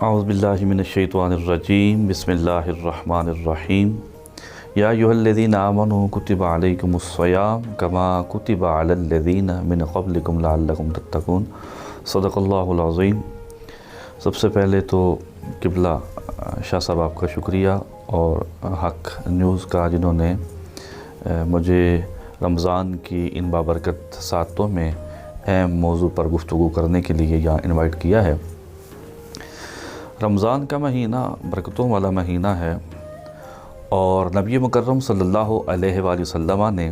اعوذ باللہ من الشیطان الرجیم بسم اللہ الرحمن الرحیم یا ایھا الذین آمنوا کتب علیکم الصیام کما کتب علی الذین من قبلکم لعلکم تتقون۔ صدق اللہ العظیم۔ سب سے پہلے تو قبلہ شاہ صاحب آپ کا شکریہ اور حق نیوز کا، جنہوں نے مجھے رمضان کی ان بابرکت ساعتوں میں اہم موضوع پر گفتگو کرنے کے لیے یہاں انوائٹ کیا ہے۔ رمضان کا مہینہ برکتوں والا مہینہ ہے، اور نبی مکرم صلی اللہ علیہ وآلہ وسلم نے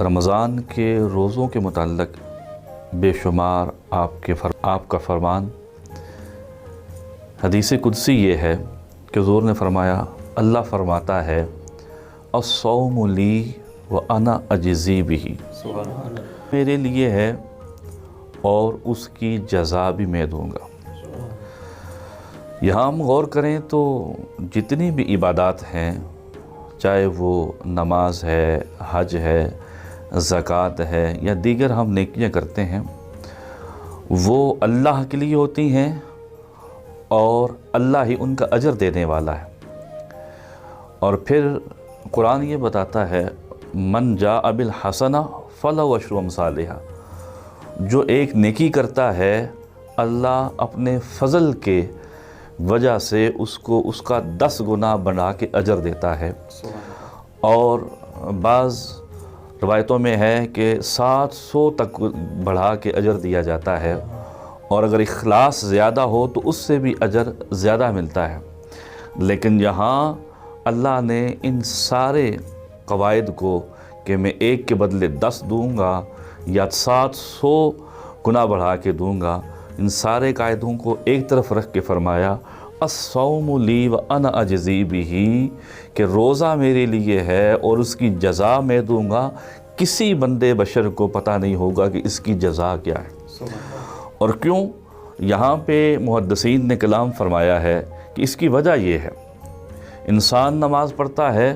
رمضان کے روزوں کے متعلق بے شمار آپ کا فرمان، حدیث قدسی یہ ہے کہ حضور نے فرمایا، اللہ فرماتا ہے الصوم لی وانا اجزی بہ، میرے لیے ہے اور اس کی جزا بھی میں دوں گا۔ یہاں ہم غور کریں تو جتنی بھی عبادات ہیں، چاہے وہ نماز ہے، حج ہے، زکوٰۃ ہے یا دیگر ہم نیکیاں کرتے ہیں، وہ اللہ کے لیے ہوتی ہیں اور اللہ ہی ان کا اجر دینے والا ہے۔ اور پھر قرآن یہ بتاتا ہے من جاء بالحسنہ فلہ عشر امثالہا، جو ایک نیکی کرتا ہے اللہ اپنے فضل کے وجہ سے اس کو اس کا 10 گنا بڑھا کے اجر دیتا ہے۔ اور بعض روایتوں میں ہے کہ 700 تک بڑھا کے اجر دیا جاتا ہے، اور اگر اخلاص زیادہ ہو تو اس سے بھی اجر زیادہ ملتا ہے۔ لیکن یہاں اللہ نے ان سارے قواعد کو کہ میں ایک کے بدلے 10 دوں گا یا 700 گنا بڑھا کے دوں گا، ان سارے قاعدوں کو ایک طرف رکھ کے فرمایا الصوم لی وانا اجزی بہ، کہ روزہ میرے لیے ہے اور اس کی جزا میں دوں گا۔ کسی بندے بشر کو پتہ نہیں ہوگا کہ اس کی جزا کیا ہے اور کیوں۔ یہاں پہ محدثین نے کلام فرمایا ہے کہ اس کی وجہ یہ ہے، انسان نماز پڑھتا ہے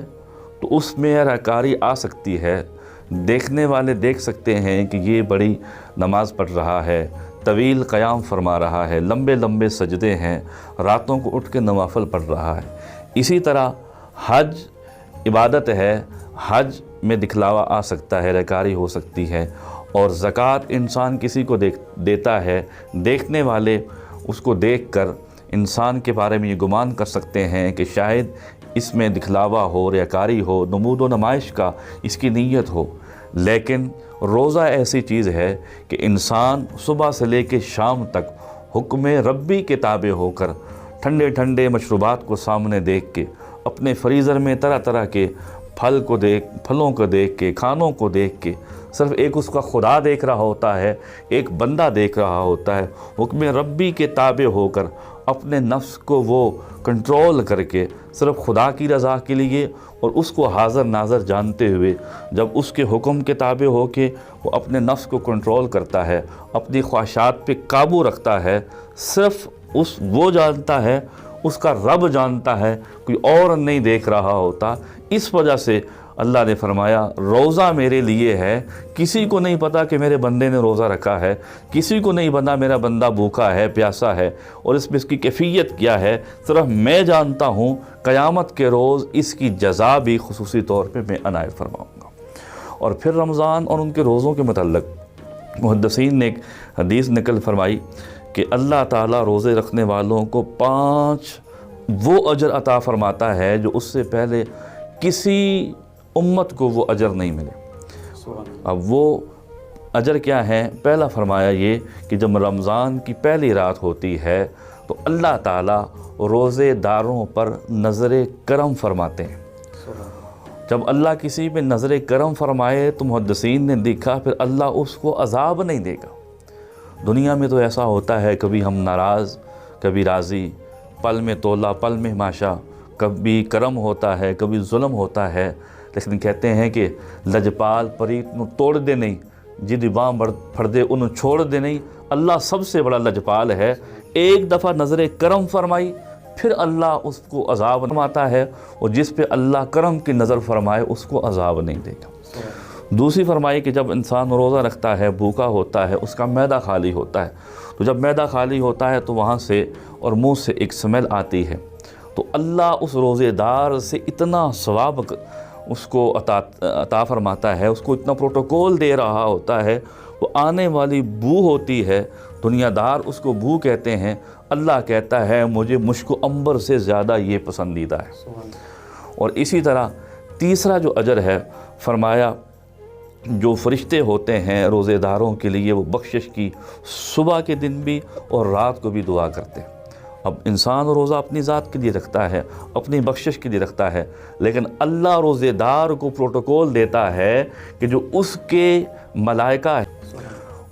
تو اس میں رکاری آ سکتی ہے، دیکھنے والے دیکھ سکتے ہیں کہ یہ بڑی نماز پڑھ رہا ہے، طویل قیام فرما رہا ہے، لمبے لمبے سجدے ہیں، راتوں کو اٹھ کے نوافل پڑھ رہا ہے۔ اسی طرح حج عبادت ہے، حج میں دکھلاوا آ سکتا ہے، رکاری ہو سکتی ہے، اور زکوٰۃ انسان کسی کو دیتا ہے، دیکھنے والے اس کو دیکھ کر انسان کے بارے میں یہ گمان کر سکتے ہیں کہ شاید اس میں دکھلاوا ہو، ریاکاری ہو، نمود و نمائش کا اس کی نیت ہو۔ لیکن روزہ ایسی چیز ہے کہ انسان صبح سے لے کے شام تک حکم ربی کے تابع ہو کر ٹھنڈے ٹھنڈے مشروبات کو سامنے دیکھ کے، اپنے فریزر میں طرح طرح کے پھلوں کو دیکھ کے، کھانوں کو دیکھ کے، صرف ایک اس کا خدا دیکھ رہا ہوتا ہے، ایک بندہ دیکھ رہا ہوتا ہے، حکم ربی کے تابع ہو کر اپنے نفس کو وہ کنٹرول کر کے صرف خدا کی رضا کے لیے اور اس کو حاضر ناظر جانتے ہوئے جب اس کے حکم کے تابع ہو کے وہ اپنے نفس کو کنٹرول کرتا ہے، اپنی خواہشات پہ قابو رکھتا ہے، صرف وہ جانتا ہے، اس کا رب جانتا ہے، کوئی اور نہیں دیکھ رہا ہوتا۔ اس وجہ سے اللہ نے فرمایا روزہ میرے لیے ہے، کسی کو نہیں پتا کہ میرے بندے نے روزہ رکھا ہے، کسی کو نہیں پتا میرا بندہ بھوکا ہے، پیاسا ہے، اور اس میں اس کی کیفیت کیا ہے، صرف میں جانتا ہوں۔ قیامت کے روز اس کی جزا بھی خصوصی طور پہ میں عنایت فرماؤں گا۔ اور پھر رمضان اور ان کے روزوں کے متعلق محدثین نے ایک حدیث نقل فرمائی کہ اللہ تعالیٰ روزے رکھنے والوں کو 5 وہ اجر عطا فرماتا ہے جو اس سے پہلے کسی امت کو وہ اجر نہیں ملے۔ اب وہ اجر کیا ہے؟ پہلا فرمایا یہ کہ جب رمضان کی پہلی رات ہوتی ہے تو اللہ تعالیٰ روزے داروں پر نظر کرم فرماتے ہیں۔ جب اللہ کسی پہ نظر کرم فرمائے تو محدثین نے دیکھا پھر اللہ اس کو عذاب نہیں دے گا۔ دنیا میں تو ایسا ہوتا ہے، کبھی ہم ناراض، کبھی راضی، پل میں تولا پل میں ماشا، کبھی کرم ہوتا ہے، کبھی ظلم ہوتا ہے، لیکن کہتے ہیں کہ لجپال پریت نو توڑ دے نہیں، جدی باں پھڑ دے انہوں چھوڑ دے نہیں۔ اللہ سب سے بڑا لجپال ہے۔ ایک دفعہ نظر کرم فرمائی پھر اللہ اس کو عذاب فرماتا ہے، اور جس پہ اللہ کرم کی نظر فرمائے اس کو عذاب نہیں دے گا۔ دوسری فرمائی کہ جب انسان روزہ رکھتا ہے، بھوکا ہوتا ہے، اس کا معدہ خالی ہوتا ہے، تو جب معدہ خالی ہوتا ہے تو وہاں سے اور منہ سے ایک سمیل آتی ہے، تو اللہ اس روزے دار سے اتنا ثواب اس کو عطا فرماتا ہے، اس کو اتنا پروٹوکول دے رہا ہوتا ہے، وہ آنے والی بو ہوتی ہے، دنیا دار اس کو بو کہتے ہیں، اللہ کہتا ہے مجھے مشک و عنبر سے زیادہ یہ پسندیدہ ہے۔ اور اسی طرح تیسرا جو اجر ہے، فرمایا جو فرشتے ہوتے ہیں روزے داروں کے لیے وہ بخشش کی صبح کے دن بھی اور رات کو بھی دعا کرتے ہیں۔ اب انسان روزہ اپنی ذات کے لیے رکھتا ہے، اپنی بخشش کے لیے رکھتا ہے، لیکن اللہ روزے دار کو پروٹوکول دیتا ہے کہ جو اس کے ملائکہ ہے۔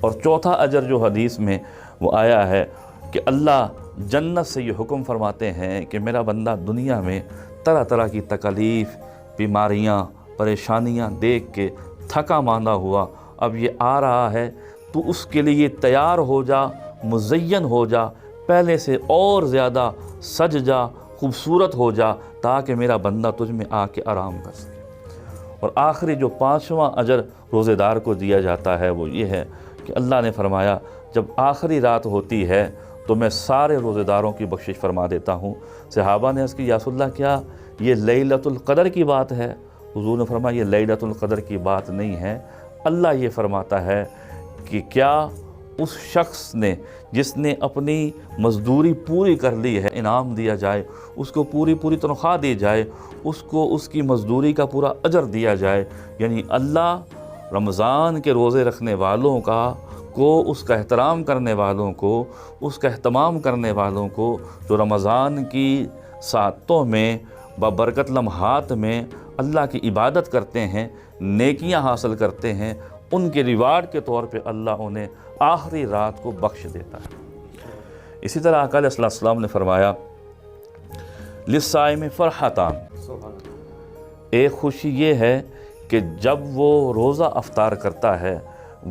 اور چوتھا اجر جو حدیث میں وہ آیا ہے کہ اللہ جنت سے یہ حکم فرماتے ہیں کہ میرا بندہ دنیا میں طرح طرح کی تکالیف، بیماریاں، پریشانیاں دیکھ کے تھکا ماندہ ہوا، اب یہ آ رہا ہے تو اس کے لیے تیار ہو جا، مزین ہو جا، پہلے سے اور زیادہ سج جا، خوبصورت ہو جا، تاکہ میرا بندہ تجھ میں آ کے آرام کر سکے۔ اور آخری جو پانچواں اجر روزے دار کو دیا جاتا ہے وہ یہ ہے کہ اللہ نے فرمایا جب آخری رات ہوتی ہے تو میں سارے روزے داروں کی بخشش فرما دیتا ہوں۔ صحابہ نے عرض کی یا رسول اللہ کیا یہ لیلۃ القدر کی بات ہے؟ حضور نے فرمایا یہ لیلۃ القدر کی بات نہیں ہے، اللہ یہ فرماتا ہے کہ کیا اس شخص نے جس نے اپنی مزدوری پوری کر لی ہے انعام دیا جائے، اس کو پوری تنخواہ دی جائے، اس کو اس کی مزدوری کا پورا اجر دیا جائے، یعنی اللہ رمضان کے روزے رکھنے والوں کو اس کا احترام کرنے والوں کو، اس کا اہتمام کرنے والوں کو جو رمضان کی ساعتوں میں ببرکت لمحات میں اللہ کی عبادت کرتے ہیں، نیکیاں حاصل کرتے ہیں، ان کے ریوارڈ کے طور پہ اللہ انہیں آخری رات کو بخش دیتا ہے۔ اسی طرح آقا علیہ السلام نے فرمایا للصائم فرحتان، ایک خوشی یہ ہے کہ جب وہ روزہ افطار کرتا ہے،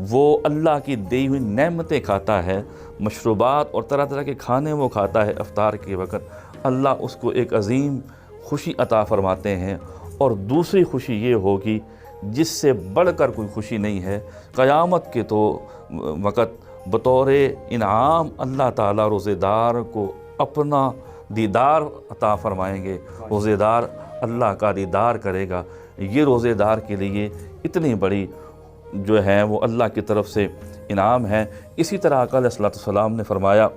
وہ اللہ کی دی ہوئی نعمتیں کھاتا ہے، مشروبات اور طرح طرح کے کھانے وہ کھاتا ہے افطار کے وقت، اللہ اس کو ایک عظیم خوشی عطا فرماتے ہیں۔ اور دوسری خوشی یہ ہوگی جس سے بڑھ کر کوئی خوشی نہیں ہے، قیامت کے تو وقت بطور انعام اللہ تعالیٰ روزے دار کو اپنا دیدار عطا فرمائیں گے، روزے دار اللہ کا دیدار کرے گا۔ یہ روزے دار کے لیے اتنی بڑی جو ہے وہ اللہ کی طرف سے انعام ہے۔ اسی طرح آقا علیہ السلام نے فرمایا